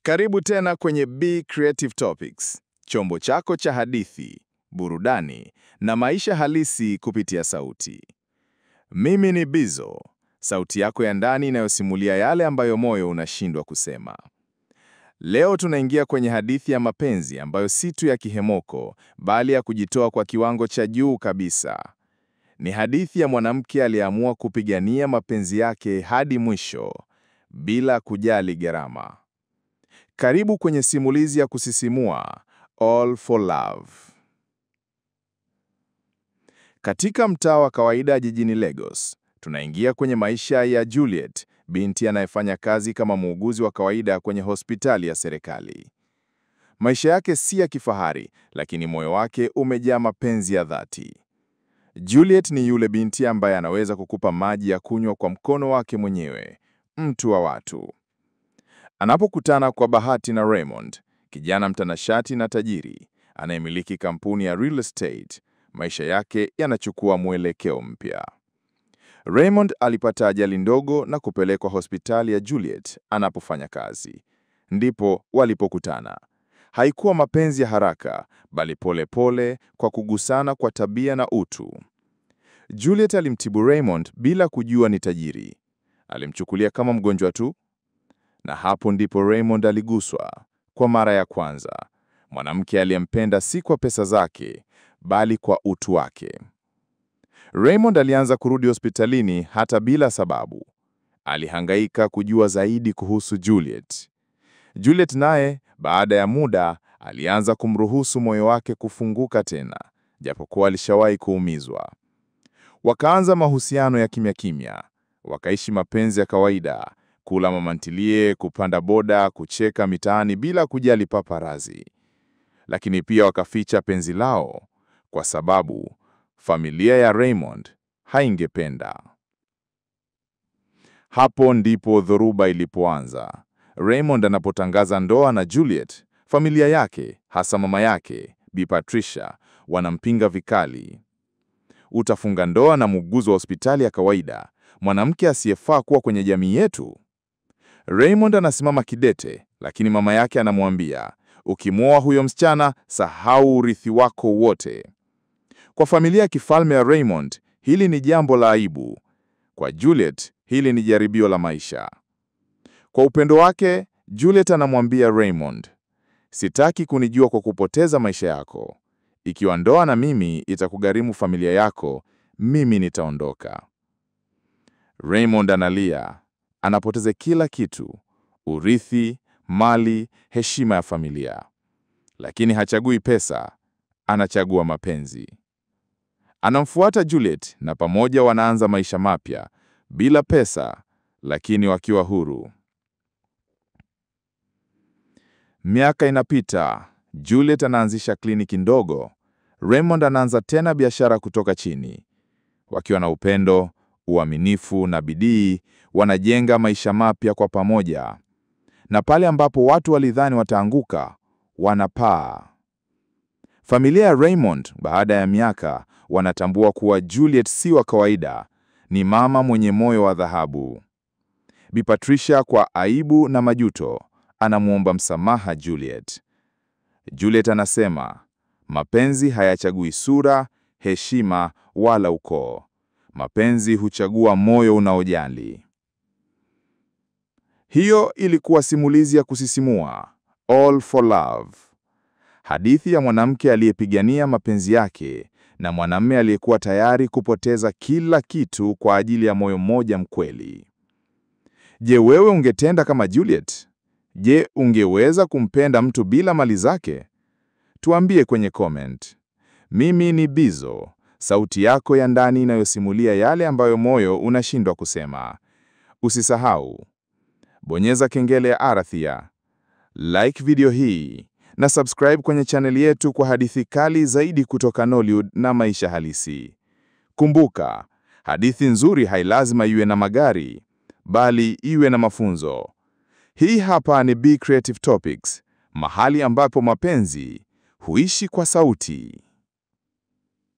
Karibu tena kwenye Be Creative Topics, chombo chako cha hadithi, burudani na maisha halisi kupitia sauti. Mimi ni Bizo, sauti yako ya ndani inayosimulia yale ambayo moyo unashindwa kusema. Leo tunaingia kwenye hadithi ya mapenzi ambayo si tu ya kihemoko, bali ya kujitoa kwa kiwango cha juu kabisa. Ni hadithi ya mwanamke aliyeamua kupigania mapenzi yake hadi mwisho, bila kujali gharama. Karibu kwenye simulizi ya kusisimua, All for Love. Katika mtaa wa kawaida jijini Lagos, tunaingia kwenye maisha ya Juliet, binti anayefanya kazi kama muuguzi wa kawaida kwenye hospitali ya serikali. Maisha yake si ya kifahari, lakini moyo wake umejaa mapenzi ya dhati. Juliet ni yule binti ambaye anaweza kukupa maji ya kunywa kwa mkono wake mwenyewe, mtu wa watu. Anapokutana kwa bahati na Raymond, kijana mtanashati na tajiri, anayemiliki kampuni ya real estate, maisha yake yanachukua mwelekeo mpya. Raymond alipata ajali ndogo na kupelekwa hospitali ya Juliet anapofanya kazi. Ndipo walipokutana. Haikuwa mapenzi ya haraka, bali pole kwa kugusana kwa tabia na utu. Juliet alimtibu Raymond bila kujua ni tajiri. Alimchukulia kama mgonjwa tu. Na hapo ndipo Raymond aliguswa kwa mara ya kwanza. Mwanamke aliyempenda si kwa pesa zake, bali kwa utu wake. Raymond alianza kurudi hospitalini hata bila sababu. Alihangaika kujua zaidi kuhusu Juliet. Juliet naye, baada ya muda, alianza kumruhusu moyo wake kufunguka tena, japokuwa alishawahi kuumizwa. Wakaanza mahusiano ya kimya, wakaishi mapenzi ya kawaida, kula mamantilie, kupanda boda, kucheka mitaani bila kujali paparazi. Lakini pia wakaficha penzi lao, kwa sababu familia ya Raymond haingependa. Hapo ndipo dhoruba ilipoanza. Raymond anapotangaza ndoa na Juliet, familia yake, hasa mama yake, Bi Patricia, wanampinga vikali. Utafunga ndoa na muuguzi wa hospitali ya kawaida, mwanamke asiyefaa kuwa kwenye jamii yetu? Raymond anasimama kidete, lakini mama yake anamwambia, ukimwoa huyo msichana, sahau urithi wako wote. Kwa familia ya kifalme ya Raymond, hili ni jambo la aibu. Kwa Juliet, hili ni jaribio la maisha. Kwa upendo wake, Juliet anamwambia Raymond, sitaki kunijua kwa kupoteza maisha yako. Ikiwa ndoa na mimi itakugharimu familia yako, mimi nitaondoka. Raymond analia. Anapoteza kila kitu: urithi, mali, heshima ya familia. Lakini hachagui pesa, anachagua mapenzi. Anamfuata Juliet na pamoja wanaanza maisha mapya, bila pesa, lakini wakiwa huru. Miaka inapita, Juliet anaanzisha kliniki ndogo. Raymond anaanza tena biashara kutoka chini. Wakiwa na upendo, uaminifu na bidii, wanajenga maisha mapya kwa pamoja. Na pale ambapo watu walidhani wataanguka, wanapaa. Familia ya Raymond, baada ya miaka, wanatambua kuwa Juliet si wa kawaida, ni mama mwenye moyo wa dhahabu. Bi Patricia, kwa aibu na majuto, anamuomba msamaha Juliet. Juliet anasema, mapenzi hayachagui sura, heshima wala ukoo. Mapenzi huchagua moyo unaojali. Hiyo ilikuwa simulizi ya kusisimua, All for Love. Hadithi ya mwanamke aliyepigania mapenzi yake na mwanamume aliyekuwa tayari kupoteza kila kitu kwa ajili ya moyo mmoja mkweli. Je, wewe ungetenda kama Juliet? Je, ungeweza kumpenda mtu bila mali zake? Tuambie kwenye comment. Mimi ni Bizo, sauti yako ya ndani inayosimulia yale ambayo moyo unashindwa kusema. Usisahau, bonyeza kengele ya arathia, like video hii, na subscribe kwenye channel yetu kwa hadithi kali zaidi kutoka Nollywood na maisha halisi. Kumbuka, hadithi nzuri hailazima iwe na magari, bali iwe na mafunzo. Hii hapa ni Be Creative Topics, mahali ambapo mapenzi huishi kwa sauti.